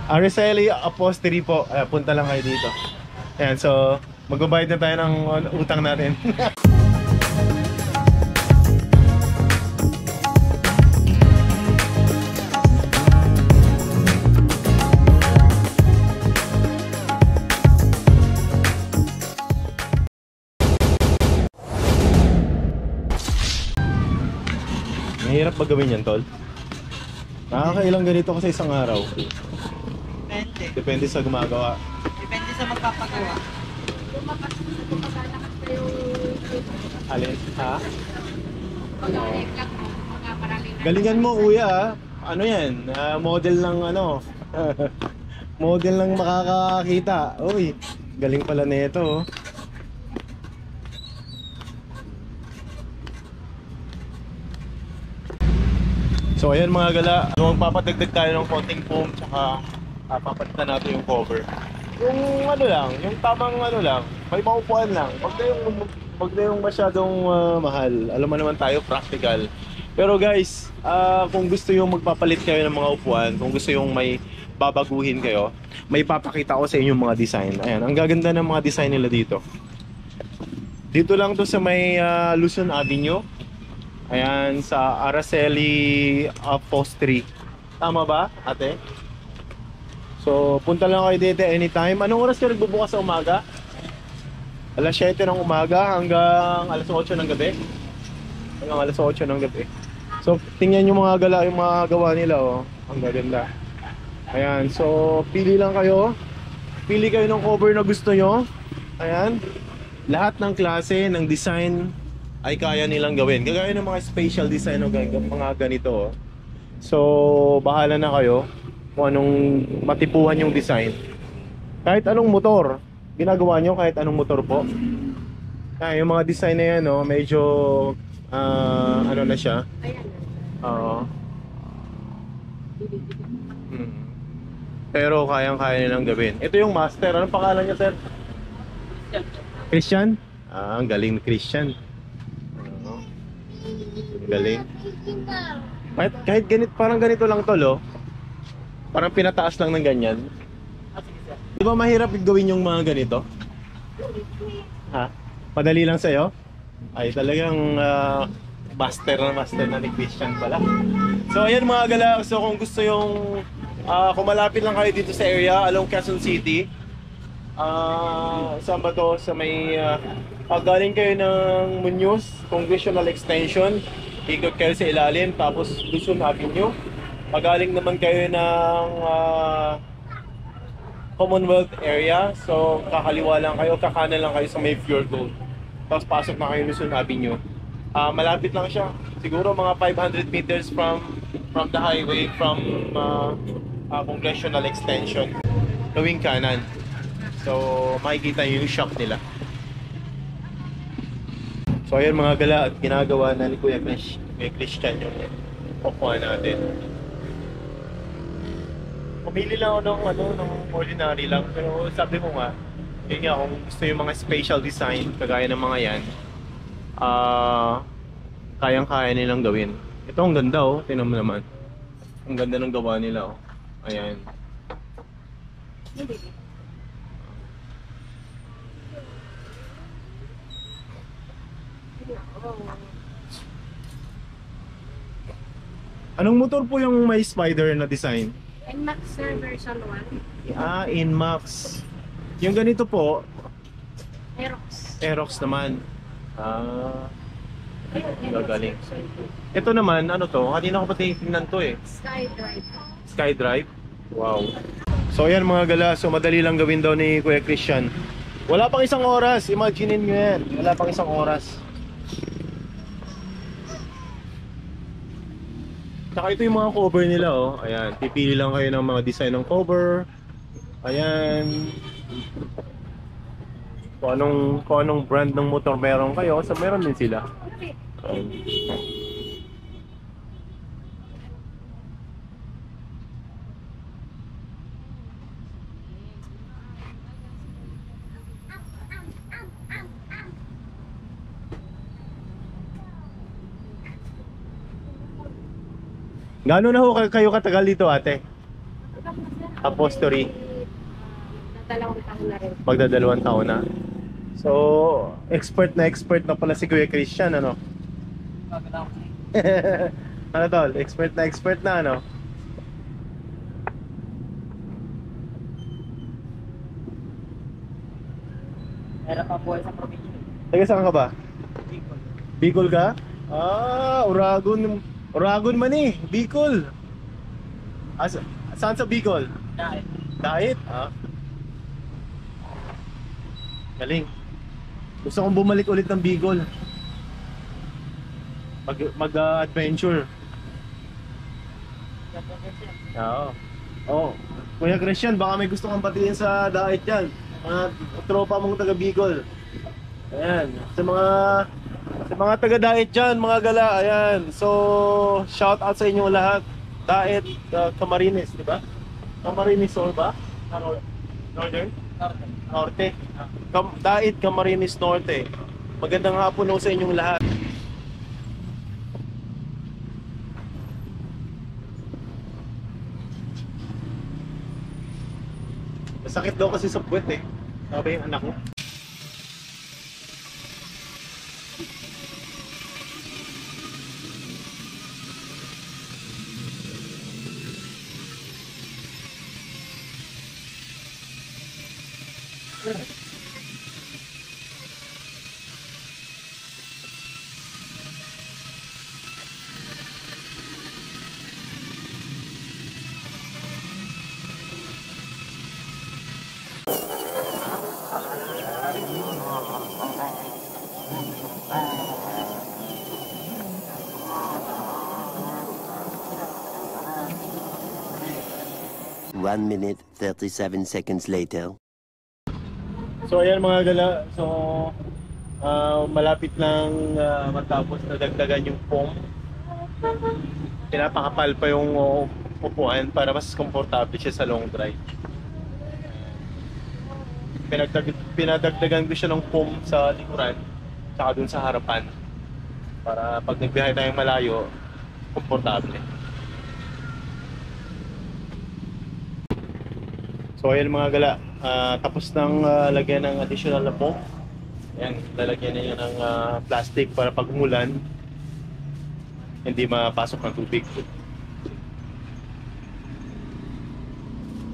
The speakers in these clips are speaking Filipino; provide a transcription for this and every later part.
Araceli Upholstery po. Punta lang kayo dito. Ayan, so magbabayad na tayo ng utang natin. Mahirap ba gawin yan, tol? Nakakailang ganito kasi isang araw. Depende. Depende sa gumagawa. Depende sa magpapagawa. Alin? Ha? Galingan mo, kuya, ha? Ano yan? Model ng ano? Model ng makakakita. Uy, galing pala nito, oh. So ayan mga gala, magpapadagdag tayo ng konting foam, tsaka papalitan natin yung cover. Yung ano lang, yung tamang ano lang, may maupuan lang. Wag na yung masyadong mahal. Alam mo naman tayo, practical. Pero guys, kung gusto yung magpapalit kayo ng mga upuan, kung gusto yung may babaguhin kayo, may papakita ko sa inyo mga design. Ayan, ang gaganda ng mga design nila dito. Dito lang to sa may Luzon Avenue. Ayan, sa Araceli Upholstery. Tama ba, ate? So, punta lang kayo dito anytime. Anong oras kayo nagbubukas sa umaga? Alas 7 ng umaga hanggang alas 8 ng gabi. Hanggang alas 8 ng gabi. So, tingnan yung mga gala, yung mga gawa nila, oh. Ang gaganda. Ayan, so pili lang kayo. Pili kayo ng cover na gusto nyo. Ayan. Lahat ng klase, ng design ay kaya nilang gawin. Gagawin ng mga special design o mga ganito, oh. So, bahala na kayo kung anong matipuhan yung design. Kahit anong motor, ginagawa nyo kahit anong motor po. Yung mga design na yan, oh, medyo ano na siya. Oo. Pero kayang-kaya nilang gawin. Ito yung master. Anong pangalan niya, sir? Christian? Ang galing ni Christian. Galing. Kahit ganito, parang ganito lang to, lo. Parang pinataas lang ng ganyan. Di ba mahirap gawin yung mga ganito? Ha? Padali lang sa'yo? Ay, talagang master na ni Christian pala. So ayan mga gala, so kung gusto yung kung malapit lang kayo dito sa area along Quezon City, saan ba to? Sa may galing kayo ng Muñoz Congressional Extension, ikot kayo sa ilalim, tapos Luzon Avenue. Pagaling naman kayo ng Commonwealth area, so kakaliwa lang kayo, kakanan lang kayo sa may Pure Gold. Tapos pasok na kayo Luzon Avenue. Malapit lang siya. Siguro mga 500 meters from the highway, from Congressional Extension. Gawing kanan. So makikita nyo yung shop nila. So ayan mga gala, at ginagawa na ni Kuya Christian yung kukuha natin. Pumili lang ako ng ordinary lang, pero sabi ko nga, yun nga, kung gusto yung mga special design kagaya ng mga yan, kayang-kaya nilang gawin. Ito ang ganda, oh, tingnan mo naman. Ang ganda ng gawa nila, oh. Ayan. Anong motor po yung may spider na design? NMAX sir, version 1. Inmax. Yung ganito po, Aerox. Aerox naman. Gagaling. Ito naman, ano to? Kanina ko pa tingnan to eh. SkyDrive. SkyDrive? Wow. So ayan mga gala, so madali lang gawin daw ni Kuya Christian. Wala pang isang oras, imaginein nyo yan. Wala pang isang oras. Saka ito yung mga cover nila, oh. Ayan, pipili lang kayo ng mga design ng cover. Ayan. Kung anong brand ng motor meron kayo, so meron din sila. Gaano na ho kayo katagal dito, ate? Upholstery. Dalawang taon na rin. Magdadalawang taon na. So, expert na pala si Kuya Christian, ano? Ano tol? Expert na, ano? Meron pa buhay sa probinsya. Taga saan ka ba? Bicol. Bicol ka? Ah, Uragon man eh, Bicol. Saan sa Bicol? Dahil. Dahit? Ah. Galing. Gusto kong bumalik ulit ng Bicol. Mag-adventure. Oo. Oh. Kuya Christian, baka may gusto kang batiin sa Dait yan. Mga tropa mong taga Bicol. Ayan. Sa mga taga Dait dyan, mga gala. Ayan. So, shout out sa inyo lahat. Dait, Camarines, di ba? Camarines Sur ba? Northern? Norte. Dait, Camarines Norte. Magandang hapon ho sa inyong lahat. Masakit daw kasi sa puwet eh. Sabi yung anak ko. One minute, 37 seconds later. So ayan mga gala, so malapit lang matapos na dagdagan yung foam. Pinapakapal pa yung upuan para mas komportable siya sa long drive. Pinadagdagan ko siya ng foam sa likuran tsaka dun sa harapan para pag nagbiyahe tayong malayo, komportable. So ayan mga gala, tapos nang lagyan ng additional na foam. Ayan, lalagyan niya ng plastic para pag umulan hindi mapasok ng tubig.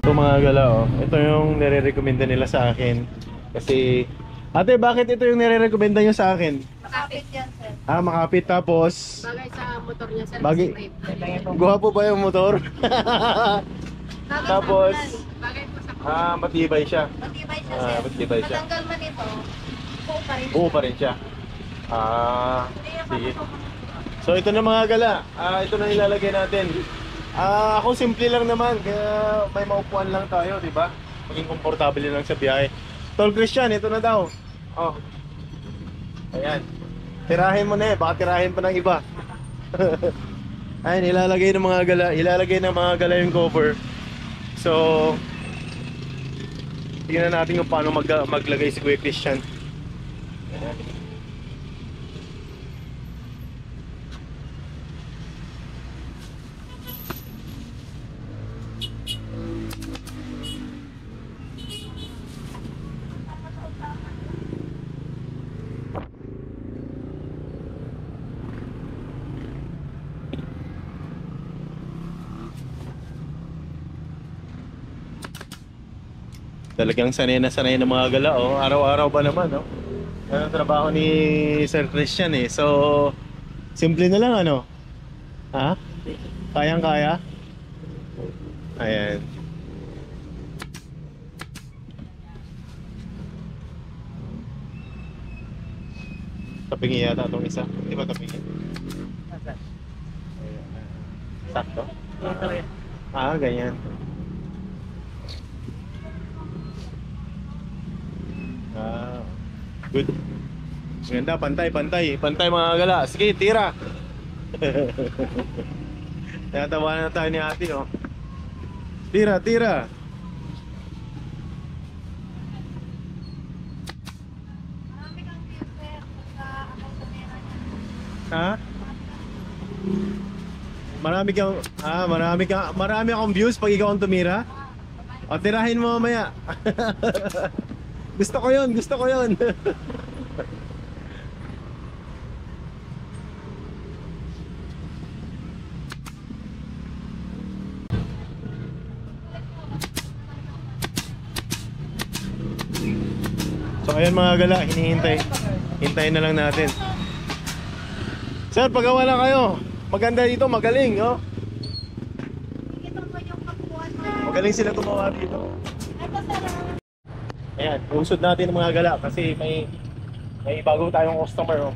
So mga gala, oh, ito yung nire-recommenda nila sa akin. Kasi, ate, bakit ito yung nire-recommenda nyo sa akin? Makapit yan, sir. Ah, makapit tapos Bagay sa motor niya, sir. Bagay. Kasi Guwapo ba yung motor? bagay Tapos, bagay po sa matibay siya. matibay siya, Ah, sir. matibay siya. Matanggal man ito, buo pa rin. Oo pa rin siya. Ah, sige. So ito na mga gala, ito na ilalagay natin. Ako simple lang naman, kaya may maupuan lang tayo, di ba? Maging komportable lang sa biyahe. Tol Christian, ito na daw. Oh. Ayan. Tirahin mo na eh, baka tirahin pa ng iba. Ayan, ilalagay ng mga gala yung cover. So, tingnan natin kung paano maglagay si Kuya Christian. Ayan. Talagang sanay na sanay ng mga gala, oh. Araw-araw ba naman, oh. Yan ang trabaho ni Sir Christian eh. So, simple na lang, ano? Ha? Kayang-kaya? Ayan. Tapingi yata itong isa. Di ba tapingi? Ayan. Sakto? Ganyan. Good. Maganda, pantay mga gala. Sige, tira. Natawanan na tayo ni ate, oh. Tira. Ha? Marami akong views pag ikaw ang tumira? O, tirahin mo mamaya. Gusto ko yun, gusto ko yun. So ayan mga gala, hinihintay. Hintayin na lang natin. Sir, pagawa na kayo. Maganda dito, magaling, oh. Ito po yung kapuan mo. Magaling sila gumawa dito. Ito sir. Ayan, usod natin ng mga gala kasi may bago tayong customer, oh.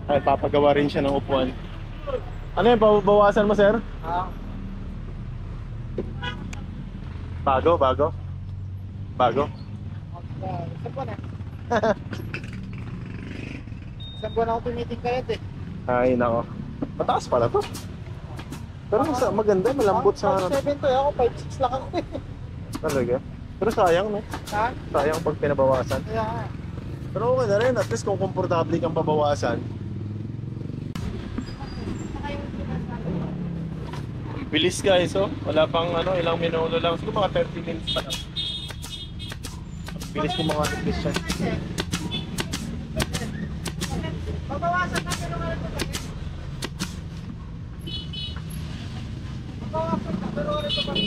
Ay, papagawa rin siya ng upuan. Ano yan, bawasan mo, sir? Bago. Isang buwan eh. Isang buwan ako tumiting kayat eh. Ay, nako. Mataas pala to. Pero maganda, malambot sa... 5'7" to eh. Ako 5'6" lang ako eh. Talaga. Pero sayang, no? Ha? Sayang pag pinabawasan. Kaya nga. Pero okay na rin, at least kung komportable kang pabawasan. Bilis guys, oh. Wala pang ilang minuto lang. Siguro mga 30 minutes pa lang. Bilis ko mga bilis siya. Babawasan na pero wala ito lang. Babawasan na pero wala ito lang.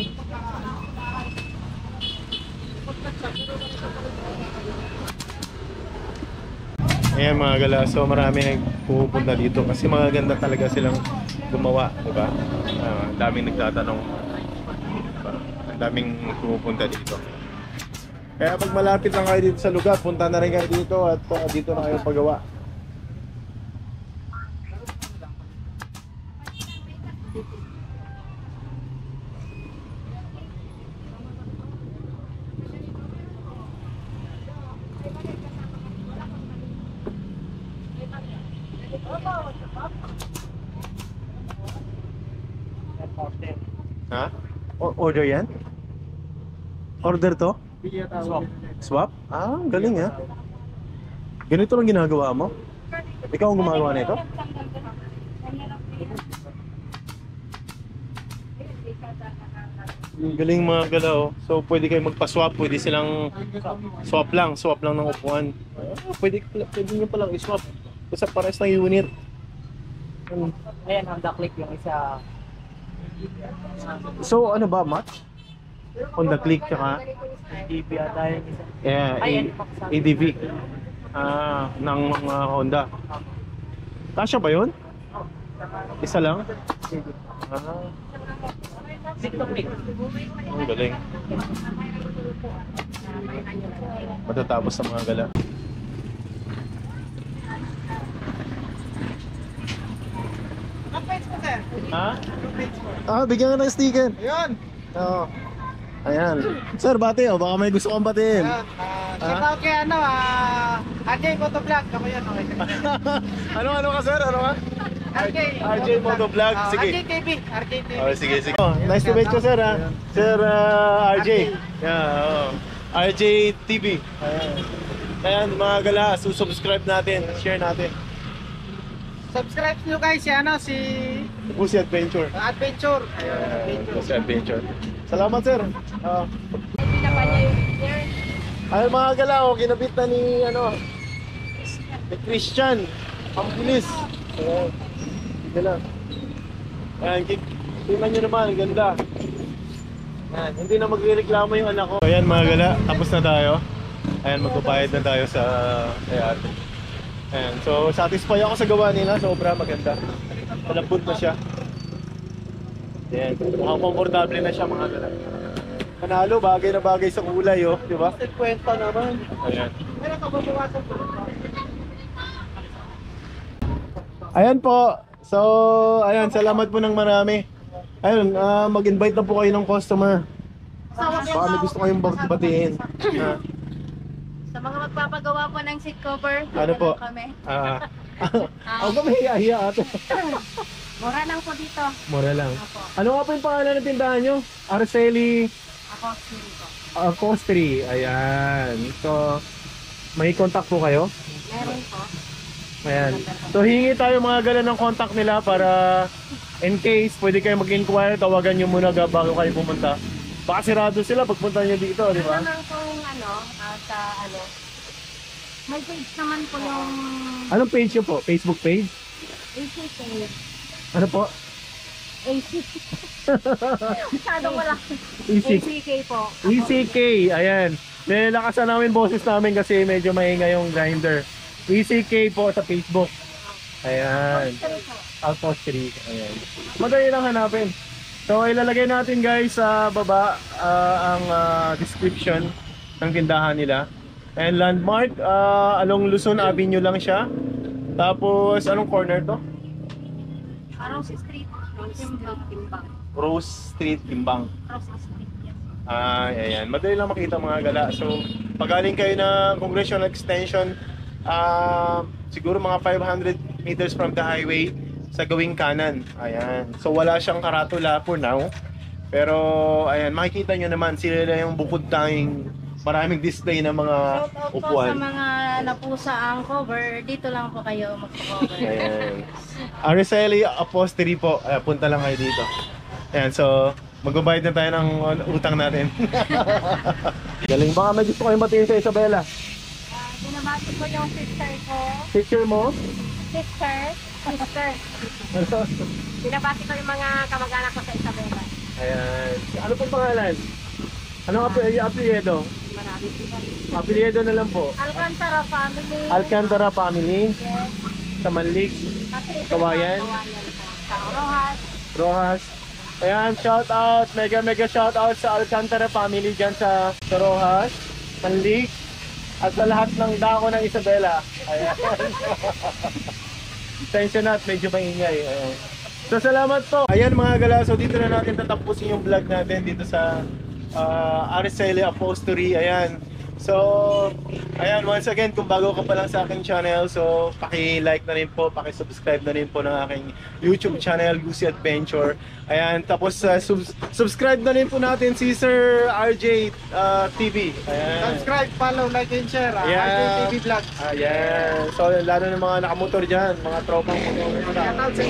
Ayan mga gala, so marami nang pupunta dito kasi magaganda talaga silang gumawa, di ba? Ang daming nagtatanong, diba? Ang daming pupunta dito. Kaya pag malapit lang kayo dito sa lugar, punta na rin kayo dito at dito na kayo pagawa. Ha? Order yan? Order to? Swap. Swap? Ah, galing ha. Ganito lang ginagawa mo? Ikaw ang gumagawa nito? Galing mga gala, oh. So pwede kayo magpa-swap, pwede silang swap lang ng upuan. Pwede nyo palang i-swap. Basta pares ng unit. Ayan, Honda Click yung isa. So ano ba, match? Honda Click tsaka DB ata yung isa. yeah, ADV ng mga Honda. Kasya ba yun? Isa lang? TikTok Click. Ang galing. Matatapos sa mga gala. Ang page mo sir? Ha? Ang page mo? Bigyan ka ng sticker. Ayun! Oo. Ayan. Sir, bati oh. Baka may gusto kang batiin. Ayun. Shout out kay RJ Motovlog. Ako yun. Okay. Ano ka sir? Ano ka? RJ Motovlog. Sige. RJ TV. RJ TV. Oh, sige. Oh, nice to meet you sir ha. Sir RJ. Yeah, RJ TV. Ayan. Ayan mga gala, subscribe natin, share natin. Subscribe nyo guys si Busi Adventure. Adventure. Busi Adventure. Salamat sir. Pinapa niya yung year. Ay mga gala, kinabit na ni ni Christian. Ang bilis. Ayan. Sige lang. Ayan, tingnan nyo naman, ganda. Ayan, hindi na magrereklamo yung anak ko. Ayan mga gala, tapos na tayo. Ayan, magbabayad na tayo sa ate. Ayan, so satisfy ako sa gawa nila, sobra maganda. Malambot na siya. Ayan, mukhang komportable na siya mga gala. Panalo, bagay na bagay sa kulay oh, di ba? Kwenta naman. Ayan. Meron ka babawasan po. Ayan po. So, ayan, salamat po ng marami. Ayun, mag-invite na po kayo ng customer. Baka may gusto kayong batiin. Sa mga magpapagawa po ng seat cover, Ano po? kami. Ako ba mahihiya ate? Mura lang po dito. Mura lang. Apo. Ano nga po yung pangalan ng tindahan nyo? Araceli Ako, siri po. Costry. Ayan. So, may contact po kayo? Meron po. Ayan. So hingi tayo mga gala ng contact nila para in case pwede kayo mag-inquire, tawagan nyo muna bago kayo pumunta. Baka sirado sila pagpunta nyo dito, di ba? Naman kung sa may page naman po yung Anong page nyo po? Facebook page? ACK. Ano po? ACK. Masyadong wala. ECK. ACK po. ECK, ayan. Nilakasan namin boses namin kasi medyo maingay yung grinder. ECK po sa Facebook. Ayan. Outpost 3. Ayan. Madali lang hanapin. So ilalagay natin guys sa baba ang description ng tindahan nila. And landmark, along Luzon Avenue lang siya. Tapos anong corner to? Rose Street. Timbang. Rose Street, Timbang. Rose Street, yes. Ayan. Madali lang makita mga gala. So pag galing kayo na Congressional Extension, siguro mga 500 meters from the highway sa gawing kanan. Ayan. So wala siyang karatula for now. Pero ayan, makikita nyo naman sila na yung bukod tanging maraming display ng mga Shoutout po sa upuan. mga napusa ang cover. Dito lang po kayo mag-cover. Ayan. Araceli Upholstery po. Punta lang kayo dito. Ayan, so magbabayad na tayo ng utang natin. Galing. Baka may gusto kayong batiin sa Isabela. Binabati ko yung sister ko. Picture mo? Sister. Binabati ko yung mga kamag-anak ko sa Isabela. Ayan. Ano pong pangalan? Anong apelyido? Marami sila. Apelyido na lang po. Alcantara family. Alcantara family. Yes. Sa Manlig. Kasi ito Kawayan. po, Kawayan po. Sa Rojas. Rojas. Ayan, shout out. Mega shout out sa Alcantara family dyan sa Rojas. Manlig. At sa lahat ng dako ng Isabela. Ayan. Tensyon na at medyo maingay. Ayan. So salamat po. Ayan mga gala, so dito na natin tatapusin yung vlog natin dito sa Araceli Upholstery. Ayan. So, ayan, once again, kung bago ka pa lang sa aking channel, so paki-like na rin po, paki-subscribe na rin po ng aking YouTube channel, Goosey Adventure. Ayan, tapos subscribe na rin po natin si Sir RJ TV. Ayan. Subscribe, follow, like, and share. Yeah. RJ TV Vlog. Ayan. So, lalo ng mga nakamotor dyan, mga tropang Shoutout sa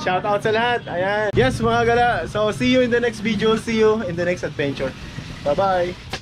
shout out sa lahat. Ayan. Yes mga gala. So see you in the next video. See you in the next adventure. Bye bye.